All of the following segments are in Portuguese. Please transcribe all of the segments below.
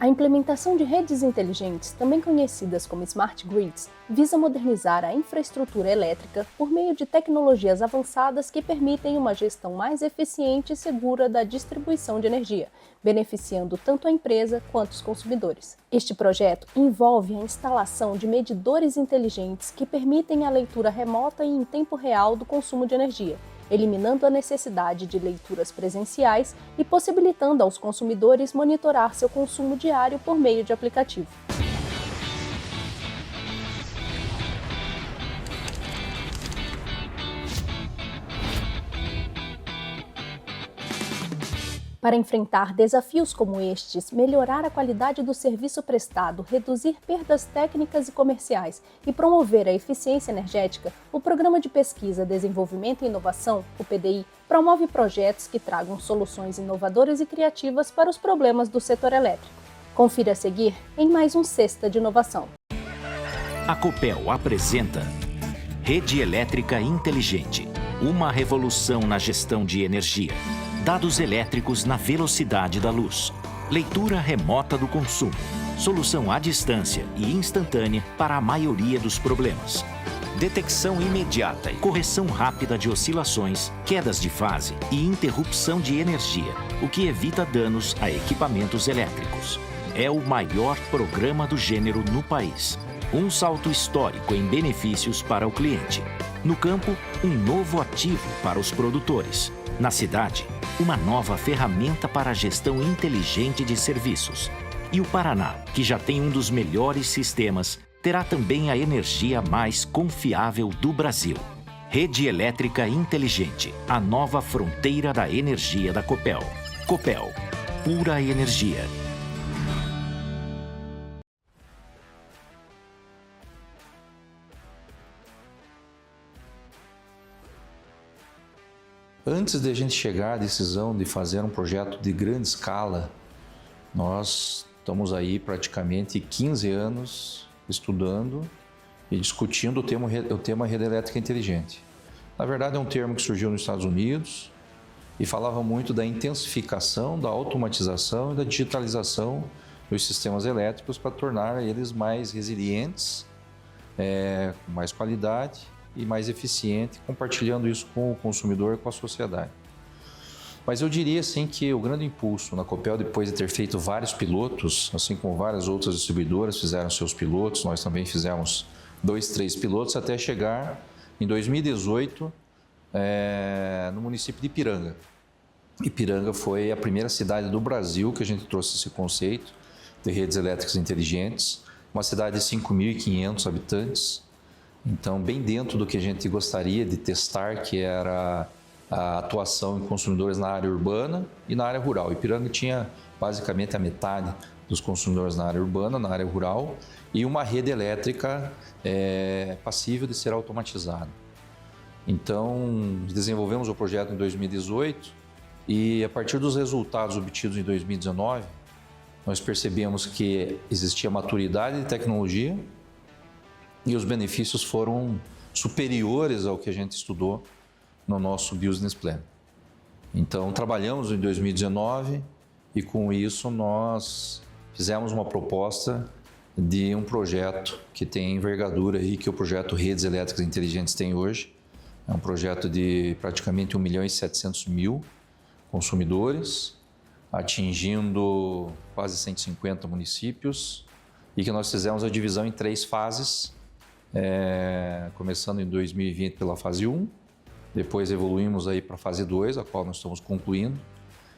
A implementação de redes inteligentes, também conhecidas como Smart Grids, visa modernizar a infraestrutura elétrica por meio de tecnologias avançadas que permitem uma gestão mais eficiente e segura da distribuição de energia, beneficiando tanto a empresa quanto os consumidores. Este projeto envolve a instalação de medidores inteligentes que permitem a leitura remota e em tempo real do consumo de energia, eliminando a necessidade de leituras presenciais e possibilitando aos consumidores monitorar seu consumo diário por meio de aplicativo. Para enfrentar desafios como estes, melhorar a qualidade do serviço prestado, reduzir perdas técnicas e comerciais e promover a eficiência energética, o Programa de Pesquisa, Desenvolvimento e Inovação, o PDI, promove projetos que tragam soluções inovadoras e criativas para os problemas do setor elétrico. Confira a seguir em mais um Sexta de Inovação. A Copel apresenta Rede Elétrica Inteligente, uma revolução na gestão de energia. Dados elétricos na velocidade da luz. Leitura remota do consumo. Solução à distância e instantânea para a maioria dos problemas. Detecção imediata e correção rápida de oscilações, quedas de fase e interrupção de energia, o que evita danos a equipamentos elétricos. É o maior programa do gênero no país. Um salto histórico em benefícios para o cliente. No campo, um novo ativo para os produtores. Na cidade, uma nova ferramenta para a gestão inteligente de serviços. E o Paraná, que já tem um dos melhores sistemas, terá também a energia mais confiável do Brasil. Rede Elétrica Inteligente, a nova fronteira da energia da Copel. Copel, pura energia. Antes de a gente chegar à decisão de fazer um projeto de grande escala, nós estamos aí praticamente 15 anos estudando e discutindo o tema rede elétrica inteligente. Na verdade, é um termo que surgiu nos Estados Unidos e falava muito da intensificação, da automatização e da digitalização dos sistemas elétricos para tornar eles mais resilientes, com mais qualidade e mais eficiente, compartilhando isso com o consumidor e com a sociedade. Mas eu diria assim que o grande impulso na Copel, depois de ter feito vários pilotos, assim como várias outras distribuidoras fizeram seus pilotos, nós também fizemos 2, 3 pilotos, até chegar em 2018 no município de Ipiranga. Ipiranga foi a primeira cidade do Brasil que a gente trouxe esse conceito de redes elétricas inteligentes, uma cidade de 5.500 habitantes. Então, bem dentro do que a gente gostaria de testar, que era a atuação em consumidores na área urbana e na área rural. Ipiranga tinha basicamente a metade dos consumidores na área urbana, na área rural, e uma rede elétrica passível de ser automatizada. Então, desenvolvemos o projeto em 2018 e, a partir dos resultados obtidos em 2019, nós percebemos que existia maturidade de tecnologia e os benefícios foram superiores ao que a gente estudou no nosso Business Plan. Então, trabalhamos em 2019 e, com isso, nós fizemos uma proposta de um projeto que tem envergadura aí, que o projeto Redes Elétricas Inteligentes tem hoje. É um projeto de praticamente 1.700.000 consumidores, atingindo quase 150 municípios, e que nós fizemos a divisão em 3 fases, começando em 2020 pela fase 1, depois evoluímos aí para a fase 2, a qual nós estamos concluindo,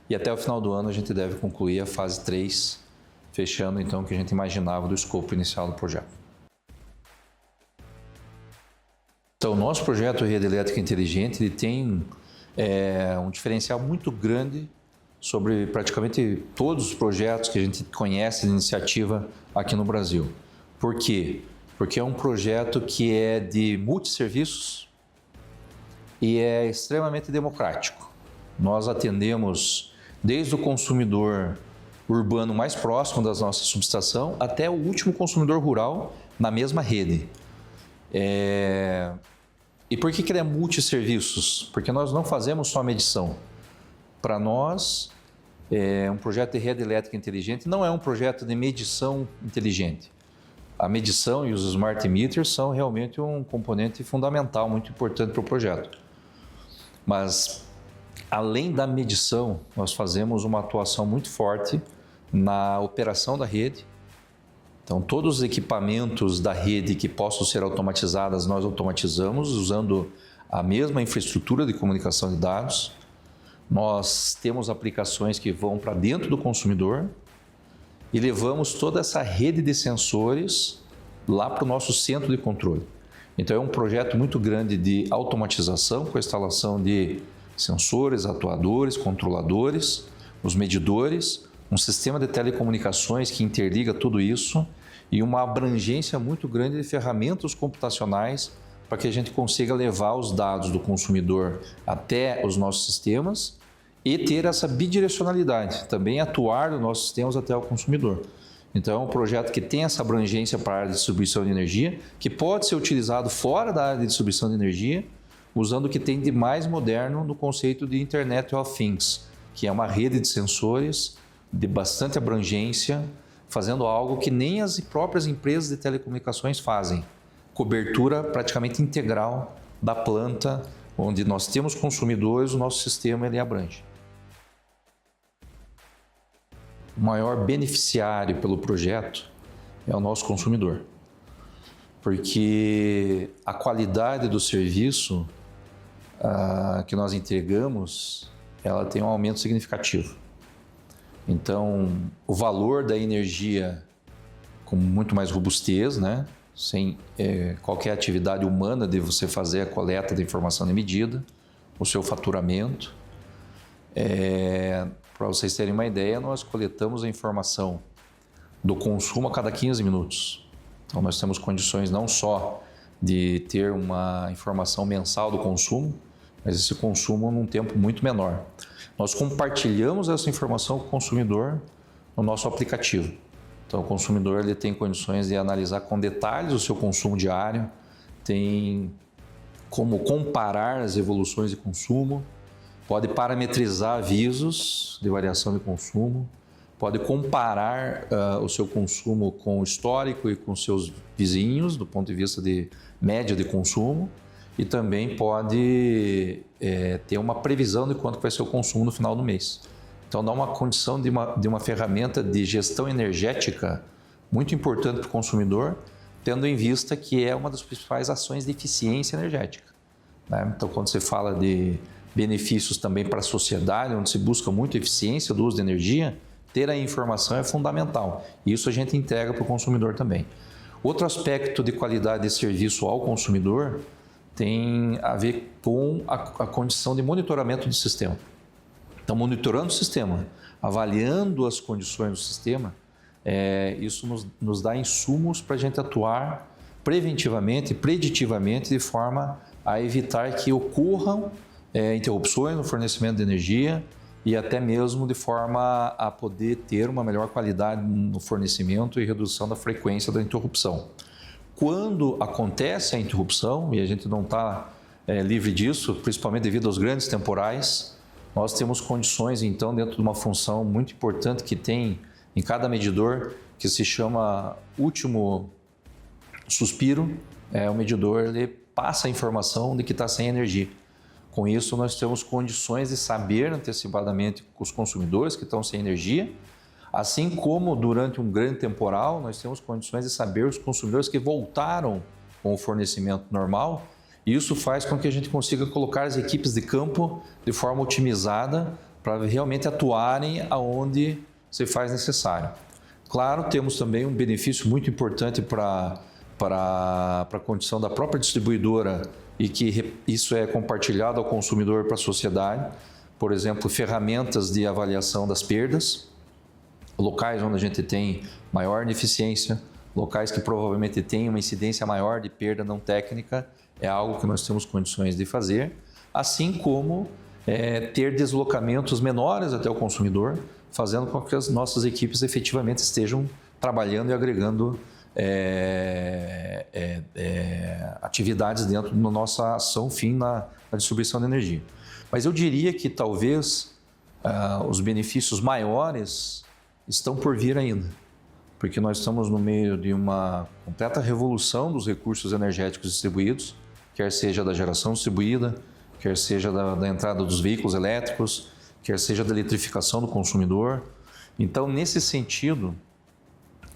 e até o final do ano a gente deve concluir a fase 3, fechando então o que a gente imaginava do escopo inicial do projeto. Então, o nosso projeto Rede Elétrica Inteligente ele tem um diferencial muito grande sobre praticamente todos os projetos que a gente conhece de iniciativa aqui no Brasil. Por quê? Porque é um projeto que é de multisserviços e é extremamente democrático. Nós atendemos desde o consumidor urbano mais próximo da nossa subestação até o último consumidor rural na mesma rede. E por que ele é multisserviços? Porque nós não fazemos só medição. Para nós, Um projeto de rede elétrica inteligente não é um projeto de medição inteligente. A medição e os smart meters são realmente um componente fundamental, muito importante para o projeto. Mas, além da medição, nós fazemos uma atuação muito forte na operação da rede. Então, todos os equipamentos da rede que possam ser automatizados, nós automatizamos usando a mesma infraestrutura de comunicação de dados. Nós temos aplicações que vão para dentro do consumidor e levamos toda essa rede de sensores lá para o nosso centro de controle. Então, é um projeto muito grande de automatização com a instalação de sensores, atuadores, controladores, os medidores, um sistema de telecomunicações que interliga tudo isso e uma abrangência muito grande de ferramentas computacionais para que a gente consiga levar os dados do consumidor até os nossos sistemas e ter essa bidirecionalidade, também atuar nos nossos sistemas até o consumidor. Então, é um projeto que tem essa abrangência para a área de distribuição de energia, que pode ser utilizado fora da área de distribuição de energia, usando o que tem de mais moderno no conceito de Internet of Things, que é uma rede de sensores de bastante abrangência, fazendo algo que nem as próprias empresas de telecomunicações fazem. Cobertura praticamente integral da planta, onde nós temos consumidores, o nosso sistema ele abrange. O maior beneficiário pelo projeto é o nosso consumidor, porque a qualidade do serviço que nós entregamos, ela tem um aumento significativo. Então, o valor da energia com muito mais robustez, né? Sem qualquer atividade humana de você fazer a coleta da informação de medida, o seu faturamento. Para vocês terem uma ideia, nós coletamos a informação do consumo a cada 15 minutos. Então, nós temos condições não só de ter uma informação mensal do consumo, mas esse consumo num tempo muito menor. Nós compartilhamos essa informação com o consumidor no nosso aplicativo. Então, o consumidor ele tem condições de analisar com detalhes o seu consumo diário, tem como comparar as evoluções de consumo, pode parametrizar avisos de variação de consumo, pode comparar o seu consumo com o histórico e com seus vizinhos, do ponto de vista de média de consumo, e também pode ter uma previsão de quanto vai ser o consumo no final do mês. Então, dá uma condição de uma ferramenta de gestão energética muito importante para o consumidor, tendo em vista que é uma das principais ações de eficiência energética, né? Então, quando você fala de benefícios também para a sociedade, onde se busca muito eficiência do uso de energia, ter a informação é fundamental. E isso a gente entrega para o consumidor também. Outro aspecto de qualidade de serviço ao consumidor tem a ver com a condição de monitoramento do sistema. Então, monitorando o sistema, avaliando as condições do sistema, isso nos dá insumos para a gente atuar preventivamente, preditivamente, de forma a evitar que ocorram interrupções no fornecimento de energia e até mesmo de forma a poder ter uma melhor qualidade no fornecimento e redução da frequência da interrupção. Quando acontece a interrupção, e a gente não está livre disso, principalmente devido aos grandes temporais, nós temos condições, então, dentro de uma função muito importante que tem em cada medidor, que se chama último suspiro. O medidor ele passa a informação de que está sem energia. Com isso, nós temos condições de saber antecipadamente com os consumidores que estão sem energia, assim como durante um grande temporal, nós temos condições de saber os consumidores que voltaram com o fornecimento normal. E isso faz com que a gente consiga colocar as equipes de campo de forma otimizada para realmente atuarem aonde se faz necessário. Claro, temos também um benefício muito importante para a condição da própria distribuidora e que isso é compartilhado ao consumidor para a sociedade. Por exemplo, ferramentas de avaliação das perdas, locais onde a gente tem maior ineficiência, locais que provavelmente têm uma incidência maior de perda não técnica, é algo que nós temos condições de fazer, assim como ter deslocamentos menores até o consumidor, fazendo com que as nossas equipes efetivamente estejam trabalhando e agregando atividades dentro da nossa ação fim na distribuição de energia. Mas eu diria que talvez os benefícios maiores estão por vir ainda, porque nós estamos no meio de uma completa revolução dos recursos energéticos distribuídos, quer seja da geração distribuída, quer seja da entrada dos veículos elétricos, quer seja da eletrificação do consumidor. Então, nesse sentido,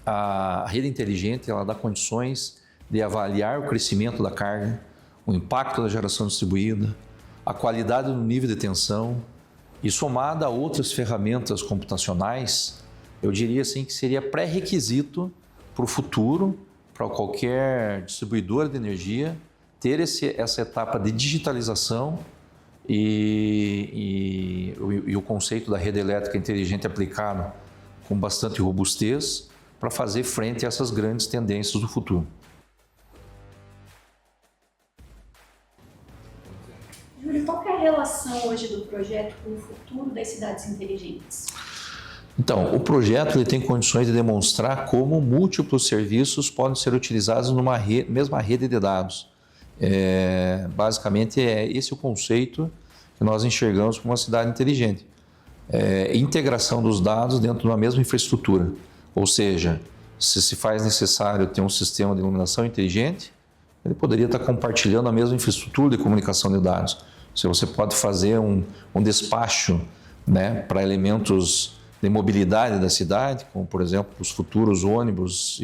a rede inteligente ela dá condições de avaliar o crescimento da carga, o impacto da geração distribuída, a qualidade do nível de tensão e, somada a outras ferramentas computacionais, eu diria assim que seria pré-requisito para o futuro, para qualquer distribuidora de energia, ter essa etapa de digitalização e o conceito da rede elétrica inteligente aplicado com bastante robustez para fazer frente a essas grandes tendências do futuro. Júlio, qual que é a relação hoje do projeto com o futuro das cidades inteligentes? Então, o projeto ele tem condições de demonstrar como múltiplos serviços podem ser utilizados numa mesma rede de dados. Basicamente, é esse o conceito que nós enxergamos como uma cidade inteligente. Integração dos dados dentro de uma mesma infraestrutura. Ou seja, se faz necessário ter um sistema de iluminação inteligente, ele poderia estar compartilhando a mesma infraestrutura de comunicação de dados. Se você pode fazer um despacho, né, para elementos de mobilidade da cidade, como por exemplo os futuros ônibus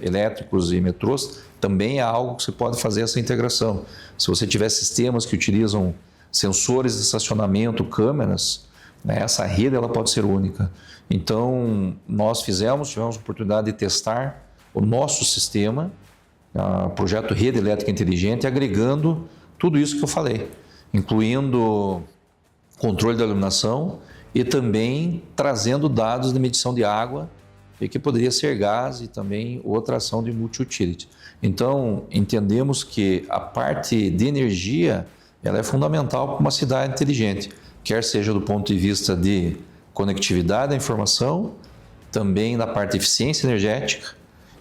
elétricos e metrôs, também é algo que você pode fazer essa integração. Se você tiver sistemas que utilizam sensores de estacionamento, câmeras, né, essa rede ela pode ser única. Então, nós tivemos a oportunidade de testar o nosso sistema, o projeto Rede Elétrica Inteligente, agregando tudo isso que eu falei, incluindo controle da iluminação e também trazendo dados de medição de água, e que poderia ser gás e também outra ação de multi-utility. Então, entendemos que a parte de energia ela é fundamental para uma cidade inteligente, quer seja do ponto de vista de conectividade da informação, também da parte de eficiência energética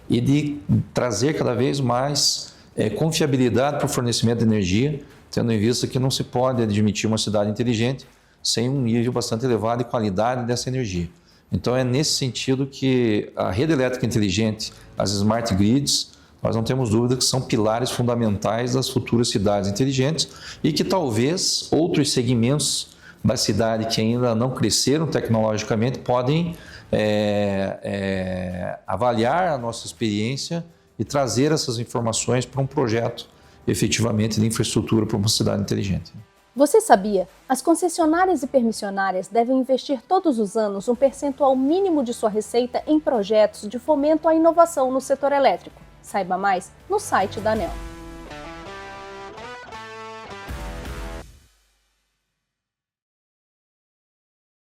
e de trazer cada vez mais confiabilidade para o fornecimento de energia, tendo em vista que não se pode admitir uma cidade inteligente sem um nível bastante elevado de qualidade dessa energia. Então é nesse sentido que a rede elétrica inteligente, as smart grids, nós não temos dúvida que são pilares fundamentais das futuras cidades inteligentes e que talvez outros segmentos da cidade que ainda não cresceram tecnologicamente podem avaliar a nossa experiência e trazer essas informações para um projeto efetivamente de infraestrutura para uma cidade inteligente. Você sabia? As concessionárias e permissionárias devem investir todos os anos um percentual mínimo de sua receita em projetos de fomento à inovação no setor elétrico. Saiba mais no site da ANEEL.